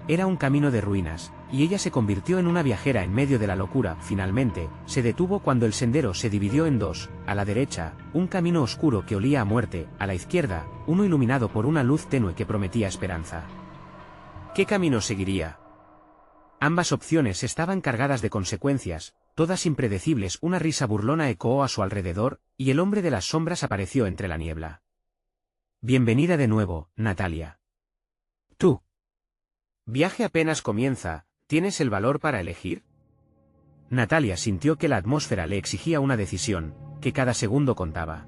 Era un camino de ruinas, y ella se convirtió en una viajera en medio de la locura. Finalmente, se detuvo cuando el sendero se dividió en dos: a la derecha, un camino oscuro que olía a muerte; a la izquierda, uno iluminado por una luz tenue que prometía esperanza. ¿Qué camino seguiría? Ambas opciones estaban cargadas de consecuencias, todas impredecibles. Una risa burlona ecoó a su alrededor, y el hombre de las sombras apareció entre la niebla. Bienvenida de nuevo, Natalia. Tú. Viaje apenas comienza, ¿tienes el valor para elegir? Natalia sintió que la atmósfera le exigía una decisión, que cada segundo contaba.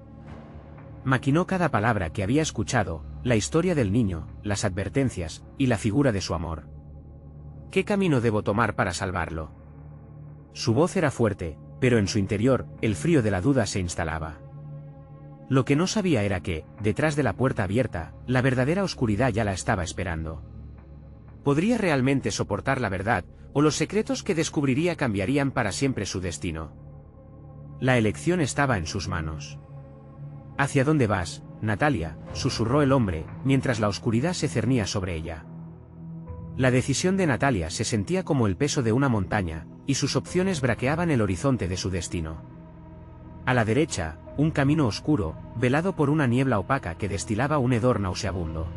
Maquinó cada palabra que había escuchado, la historia del niño, las advertencias, y la figura de su amor. ¿Qué camino debo tomar para salvarlo? Su voz era fuerte, pero en su interior, el frío de la duda se instalaba. Lo que no sabía era que, detrás de la puerta abierta, la verdadera oscuridad ya la estaba esperando. ¿Podría realmente soportar la verdad, o los secretos que descubriría cambiarían para siempre su destino? La elección estaba en sus manos. ¿Hacia dónde vas, Natalia?, susurró el hombre, mientras la oscuridad se cernía sobre ella. La decisión de Natalia se sentía como el peso de una montaña, y sus opciones braqueaban el horizonte de su destino. A la derecha, un camino oscuro, velado por una niebla opaca que destilaba un hedor nauseabundo.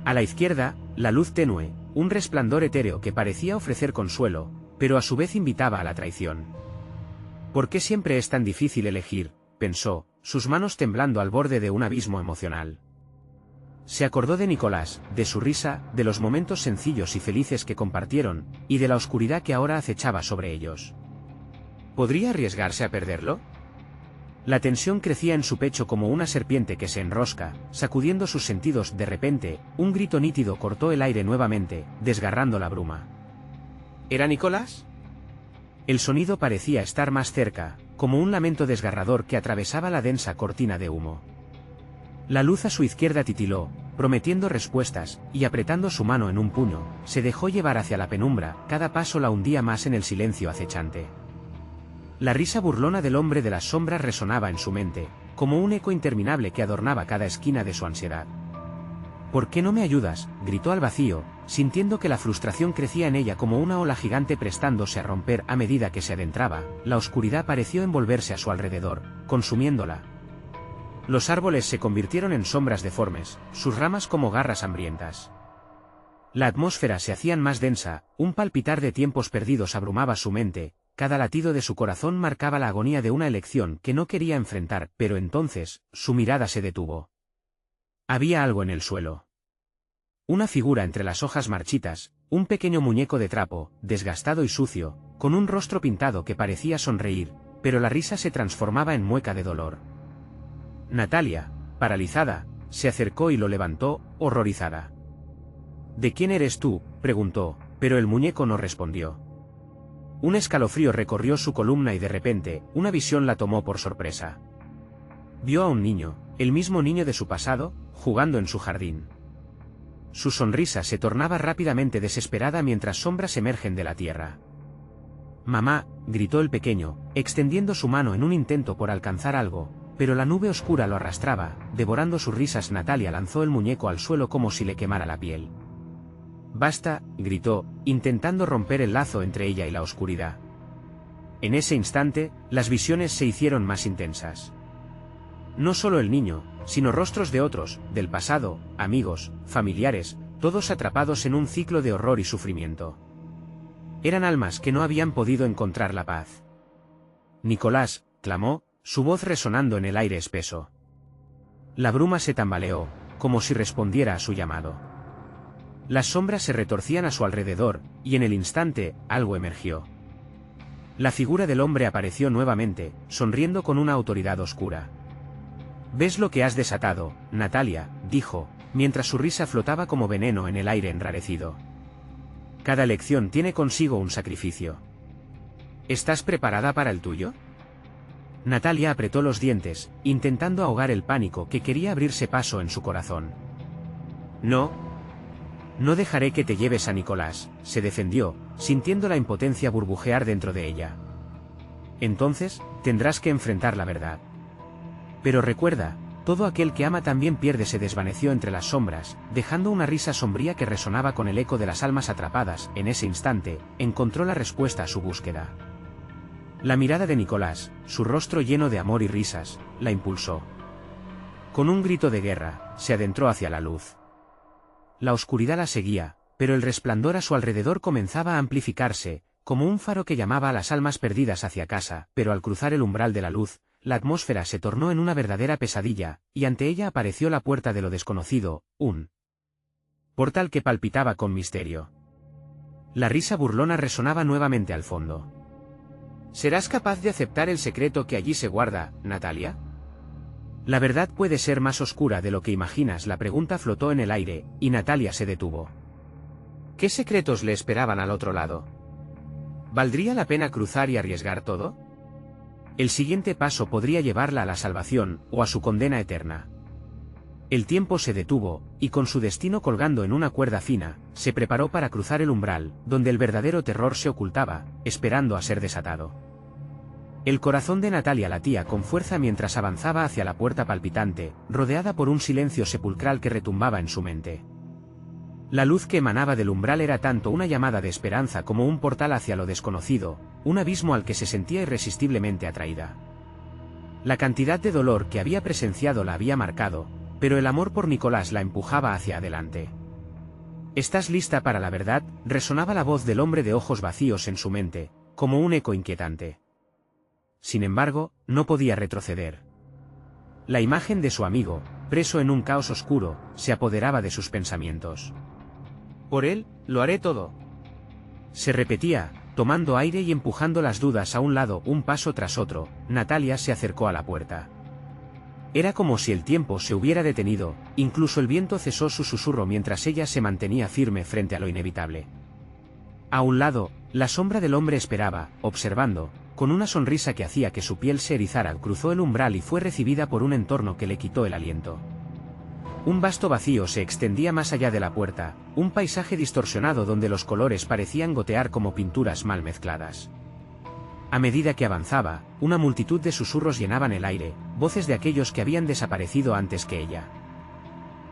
A la izquierda, la luz tenue, un resplandor etéreo que parecía ofrecer consuelo, pero a su vez invitaba a la traición. ¿Por qué siempre es tan difícil elegir?, pensó, sus manos temblando al borde de un abismo emocional. Se acordó de Nicolás, de su risa, de los momentos sencillos y felices que compartieron, y de la oscuridad que ahora acechaba sobre ellos. ¿Podría arriesgarse a perderlo? La tensión crecía en su pecho como una serpiente que se enrosca, sacudiendo sus sentidos. De repente, un grito nítido cortó el aire nuevamente, desgarrando la bruma. ¿Era Nicolás? El sonido parecía estar más cerca, como un lamento desgarrador que atravesaba la densa cortina de humo. La luz a su izquierda titiló, prometiendo respuestas, y apretando su mano en un puño, se dejó llevar hacia la penumbra. Cada paso la hundía más en el silencio acechante. La risa burlona del hombre de las sombras resonaba en su mente, como un eco interminable que adornaba cada esquina de su ansiedad. ¿Por qué no me ayudas?, gritó al vacío, sintiendo que la frustración crecía en ella como una ola gigante prestándose a romper. A medida que se adentraba, la oscuridad pareció envolverse a su alrededor, consumiéndola. Los árboles se convirtieron en sombras deformes, sus ramas como garras hambrientas. La atmósfera se hacía más densa, un palpitar de tiempos perdidos abrumaba su mente. Cada latido de su corazón marcaba la agonía de una elección que no quería enfrentar, pero entonces, su mirada se detuvo. Había algo en el suelo. Una figura entre las hojas marchitas, un pequeño muñeco de trapo, desgastado y sucio, con un rostro pintado que parecía sonreír, pero la risa se transformaba en mueca de dolor. Natalia, paralizada, se acercó y lo levantó, horrorizada. ¿De quién eres tú?, preguntó, pero el muñeco no respondió. Un escalofrío recorrió su columna y de repente, una visión la tomó por sorpresa. Vio a un niño, el mismo niño de su pasado, jugando en su jardín. Su sonrisa se tornaba rápidamente desesperada mientras sombras emergen de la tierra. «Mamá», gritó el pequeño, extendiendo su mano en un intento por alcanzar algo, pero la nube oscura lo arrastraba, devorando sus risas. Natalia lanzó el muñeco al suelo como si le quemara la piel. «Basta», gritó, intentando romper el lazo entre ella y la oscuridad. En ese instante, las visiones se hicieron más intensas. No solo el niño, sino rostros de otros, del pasado, amigos, familiares, todos atrapados en un ciclo de horror y sufrimiento. Eran almas que no habían podido encontrar la paz. «Nicolás», clamó, su voz resonando en el aire espeso. La bruma se tambaleó, como si respondiera a su llamado. Las sombras se retorcían a su alrededor, y en el instante, algo emergió. La figura del hombre apareció nuevamente, sonriendo con una autoridad oscura. «¿Ves lo que has desatado, Natalia?», dijo, mientras su risa flotaba como veneno en el aire enrarecido. «Cada elección tiene consigo un sacrificio. ¿Estás preparada para el tuyo?». Natalia apretó los dientes, intentando ahogar el pánico que quería abrirse paso en su corazón. «No. No dejaré que te lleves a Nicolás», se defendió, sintiendo la impotencia burbujear dentro de ella. «Entonces, tendrás que enfrentar la verdad. Pero recuerda, todo aquel que ama también pierde». Se desvaneció entre las sombras, dejando una risa sombría que resonaba con el eco de las almas atrapadas. En ese instante, encontró la respuesta a su búsqueda. La mirada de Nicolás, su rostro lleno de amor y risas, la impulsó. Con un grito de guerra, se adentró hacia la luz. La oscuridad la seguía, pero el resplandor a su alrededor comenzaba a amplificarse, como un faro que llamaba a las almas perdidas hacia casa. Pero al cruzar el umbral de la luz, la atmósfera se tornó en una verdadera pesadilla, y ante ella apareció la puerta de lo desconocido, un portal que palpitaba con misterio. La risa burlona resonaba nuevamente al fondo. «¿Serás capaz de aceptar el secreto que allí se guarda, Natalia?». «La verdad puede ser más oscura de lo que imaginas». La pregunta flotó en el aire, y Natalia se detuvo. ¿Qué secretos le esperaban al otro lado? ¿Valdría la pena cruzar y arriesgar todo? El siguiente paso podría llevarla a la salvación, o a su condena eterna. El tiempo se detuvo, y con su destino colgando en una cuerda fina, se preparó para cruzar el umbral, donde el verdadero terror se ocultaba, esperando a ser desatado. El corazón de Natalia latía con fuerza mientras avanzaba hacia la puerta palpitante, rodeada por un silencio sepulcral que retumbaba en su mente. La luz que emanaba del umbral era tanto una llamada de esperanza como un portal hacia lo desconocido, un abismo al que se sentía irresistiblemente atraída. La cantidad de dolor que había presenciado la había marcado, pero el amor por Nicolás la empujaba hacia adelante. «¿Estás lista para la verdad?», resonaba la voz del hombre de ojos vacíos en su mente, como un eco inquietante. Sin embargo, no podía retroceder. La imagen de su amigo, preso en un caos oscuro, se apoderaba de sus pensamientos. «Por él, lo haré todo», se repetía, tomando aire y empujando las dudas a un lado. Un paso tras otro, Natalia se acercó a la puerta. Era como si el tiempo se hubiera detenido, incluso el viento cesó su susurro mientras ella se mantenía firme frente a lo inevitable. A un lado, la sombra del hombre esperaba, observando, con una sonrisa que hacía que su piel se erizara. Cruzó el umbral y fue recibida por un entorno que le quitó el aliento. Un vasto vacío se extendía más allá de la puerta, un paisaje distorsionado donde los colores parecían gotear como pinturas mal mezcladas. A medida que avanzaba, una multitud de susurros llenaban el aire, voces de aquellos que habían desaparecido antes que ella.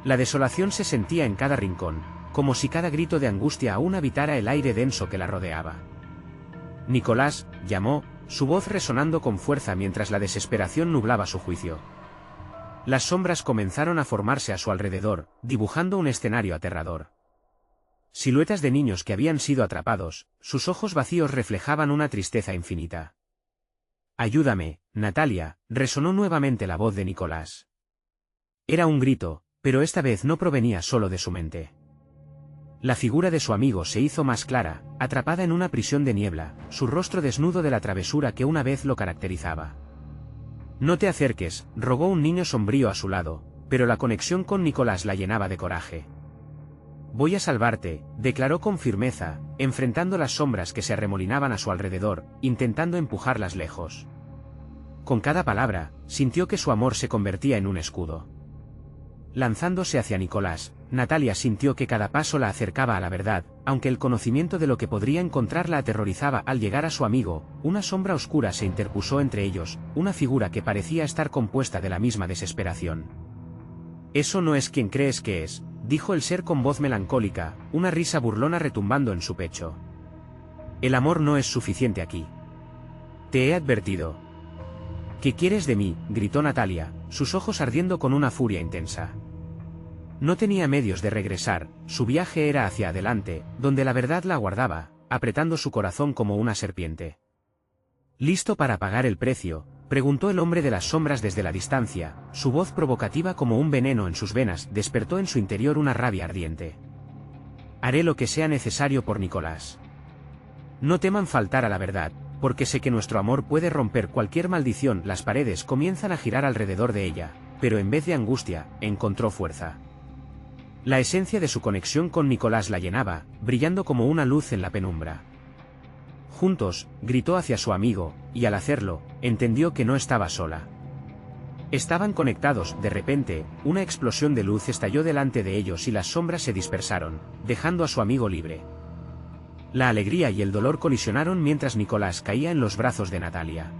La desolación se sentía en cada rincón, como si cada grito de angustia aún habitara el aire denso que la rodeaba. «Nicolás», llamó, su voz resonando con fuerza mientras la desesperación nublaba su juicio. Las sombras comenzaron a formarse a su alrededor, dibujando un escenario aterrador. Siluetas de niños que habían sido atrapados, sus ojos vacíos reflejaban una tristeza infinita. «Ayúdame, Natalia», resonó nuevamente la voz de Nicolás. Era un grito, pero esta vez no provenía solo de su mente. La figura de su amigo se hizo más clara, atrapada en una prisión de niebla, su rostro desnudo de la travesura que una vez lo caracterizaba. «No te acerques», rogó un niño sombrío a su lado, pero la conexión con Nicolás la llenaba de coraje. «Voy a salvarte», declaró con firmeza, enfrentando las sombras que se arremolinaban a su alrededor, intentando empujarlas lejos. Con cada palabra, sintió que su amor se convertía en un escudo. Lanzándose hacia Nicolás, Natalia sintió que cada paso la acercaba a la verdad, aunque el conocimiento de lo que podría encontrar la aterrorizaba. Al llegar a su amigo, una sombra oscura se interpuso entre ellos, una figura que parecía estar compuesta de la misma desesperación. «Eso no es quien crees que es», dijo el ser con voz melancólica, una risa burlona retumbando en su pecho. «El amor no es suficiente aquí. Te he advertido». «¿Qué quieres de mí?», gritó Natalia, sus ojos ardiendo con una furia intensa. No tenía medios de regresar, su viaje era hacia adelante, donde la verdad la aguardaba, apretando su corazón como una serpiente. «¿Listo para pagar el precio?», preguntó el hombre de las sombras desde la distancia, su voz provocativa como un veneno en sus venas despertó en su interior una rabia ardiente. «Haré lo que sea necesario por Nicolás. No teman faltar a la verdad, porque sé que nuestro amor puede romper cualquier maldición». Las paredes comienzan a girar alrededor de ella, pero en vez de angustia, encontró fuerza. La esencia de su conexión con Nicolás la llenaba, brillando como una luz en la penumbra. Juntos, gritó hacia su amigo, y al hacerlo, entendió que no estaba sola. Estaban conectados. De repente, una explosión de luz estalló delante de ellos y las sombras se dispersaron, dejando a su amigo libre. La alegría y el dolor colisionaron mientras Nicolás caía en los brazos de Natalia.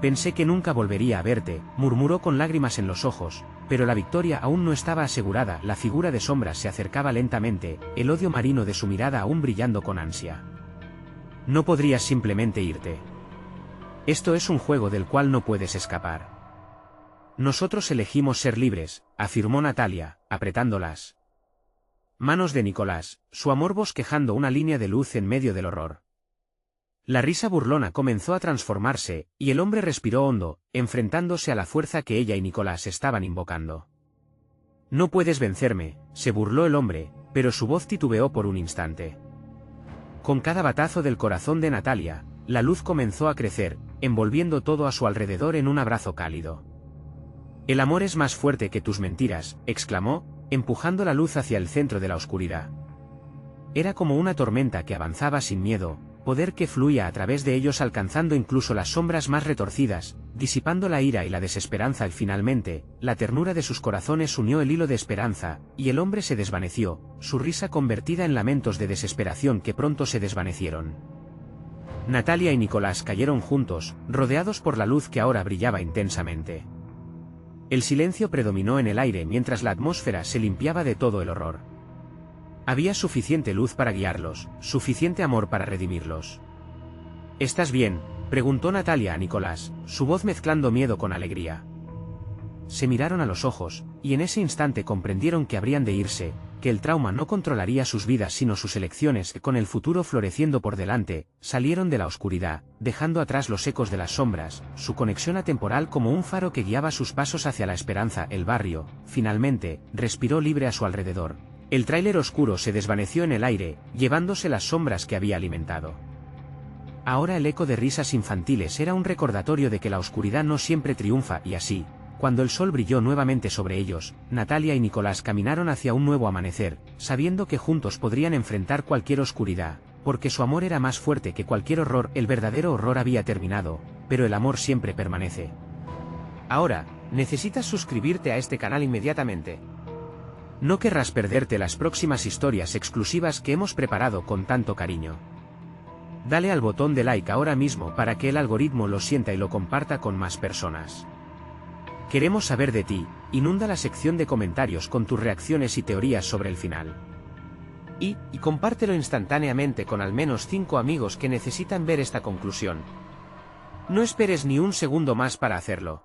«Pensé que nunca volvería a verte», murmuró con lágrimas en los ojos, pero la victoria aún no estaba asegurada. La figura de sombras se acercaba lentamente, el odio marino de su mirada aún brillando con ansia. «No podrías simplemente irte. Esto es un juego del cual no puedes escapar». «Nosotros elegimos ser libres», afirmó Natalia, apretando las manos de Nicolás, su amor bosquejando una línea de luz en medio del horror. La risa burlona comenzó a transformarse, y el hombre respiró hondo, enfrentándose a la fuerza que ella y Nicolás estaban invocando. «No puedes vencerme», se burló el hombre, pero su voz titubeó por un instante. Con cada batazo del corazón de Natalia, la luz comenzó a crecer, envolviendo todo a su alrededor en un abrazo cálido. «El amor es más fuerte que tus mentiras», exclamó, empujando la luz hacia el centro de la oscuridad. Era como una tormenta que avanzaba sin miedo, poder que fluía a través de ellos alcanzando incluso las sombras más retorcidas, disipando la ira y la desesperanza y finalmente, la ternura de sus corazones unió el hilo de esperanza, y el hombre se desvaneció, su risa convertida en lamentos de desesperación que pronto se desvanecieron. Natalia y Nicolás cayeron juntos, rodeados por la luz que ahora brillaba intensamente. El silencio predominó en el aire mientras la atmósfera se limpiaba de todo el horror. Había suficiente luz para guiarlos, suficiente amor para redimirlos. «¿Estás bien?», preguntó Natalia a Nicolás, su voz mezclando miedo con alegría. Se miraron a los ojos, y en ese instante comprendieron que habrían de irse, que el trauma no controlaría sus vidas sino sus elecciones. Con el futuro floreciendo por delante, salieron de la oscuridad, dejando atrás los ecos de las sombras, su conexión atemporal como un faro que guiaba sus pasos hacia la esperanza. El barrio, finalmente, respiró libre a su alrededor. El tráiler oscuro se desvaneció en el aire, llevándose las sombras que había alimentado. Ahora el eco de risas infantiles era un recordatorio de que la oscuridad no siempre triunfa y así, cuando el sol brilló nuevamente sobre ellos, Natalia y Nicolás caminaron hacia un nuevo amanecer, sabiendo que juntos podrían enfrentar cualquier oscuridad, porque su amor era más fuerte que cualquier horror. El verdadero horror había terminado, pero el amor siempre permanece. Ahora, necesitas suscribirte a este canal inmediatamente. No querrás perderte las próximas historias exclusivas que hemos preparado con tanto cariño. Dale al botón de like ahora mismo para que el algoritmo lo sienta y lo comparta con más personas. Queremos saber de ti, inunda la sección de comentarios con tus reacciones y teorías sobre el final. Y compártelo instantáneamente con al menos 5 amigos que necesitan ver esta conclusión. No esperes ni un segundo más para hacerlo.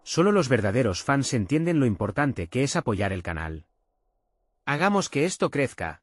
Solo los verdaderos fans entienden lo importante que es apoyar el canal. Hagamos que esto crezca.